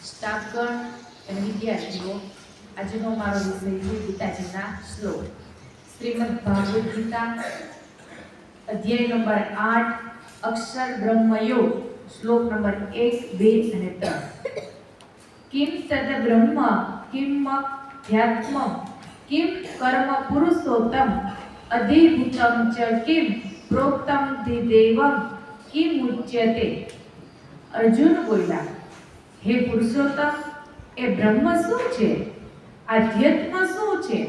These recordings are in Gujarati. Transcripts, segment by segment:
સ્ટાફગણ અને વિદ્યાર્થીઓ, આજનો મારો વિષય છે ગીતાજીના શ્લોક. શ્રીમદ ભાગવત ગીતા અધ્યાય નંબર 8 અક્ષર બ્રહ્મયોગ, શ્લોક નંબર 1, 2 અને 3. કિમ તદ બ્રહ્મ કિમ ધ્યાત્મ કિમ કર્મ પુરુષોત્તમ અધિભૂતમ ચ કિમ પ્રોક્તમ દેવમ કિમ ઉચ્યતે. અર્જુન બોલ્યા, હે પુરુષોત્તમ, એ બ્રહ્મ શું છે? આધ્યાત્મ શું છે?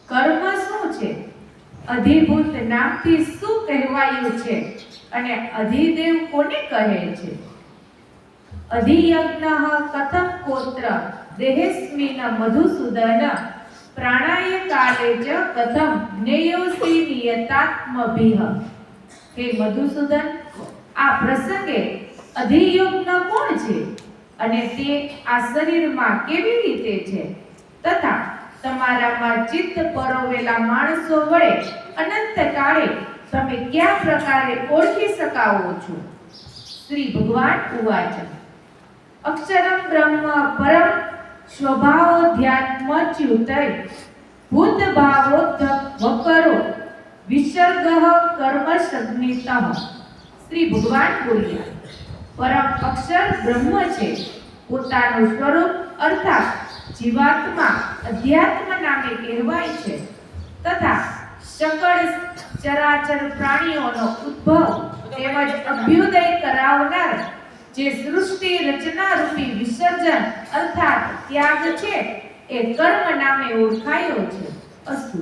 કર્મ શું છે? અધિભૂત નામથી શું કહેવાયું છે? અને અધિદેવ કોને કહે છે? અધિયજ્ઞઃ કથમ કોત્ર દેહેસ્મિન મધુસૂદન પ્રાણાય કાલે ચ કથમ જ્ઞેયોસી નિયતાત્મભિઃ. હે મધુસૂદન, આ પ્રસંગે અધિયજ્ઞ કોણ છે અને તે આ શરીરમાં કેવી રીતે છે, તથા તમારામાં ચિત્ત પરોવેલા માણસો વડે અનંત કાળે તમે કયા પ્રકારે ઓળખી શકાવો છો? શ્રી ભગવાન ઉવાચ, અક્ષરમ બ્રહ્મ પરમ સ્વભાવોધ્યાત્મચ્યુતય ભૂત ભાવોધ વકરો વિસર્ગઃ કર્મસંજ્ઞિતઃ. શ્રી ભગવાન બોલ્યા, પરમ અક્ષર બ્રહ્મ છે. પોતાનું સ્વરૂપ અર્થાત જીવાત્મા અધ્યાત્મ નામે કહેવાય છે, તથા સકળ ચરાચર પ્રાણીઓનો ઉદ્ભવ તેમજ અભ્યુદય કરાવનાર જે સૃષ્ટિ રચના રૂપી વિસર્જન અર્થાત ત્યાગ છે, એ કર્મ નામે ઓળખાયો છે. અસ્તુ.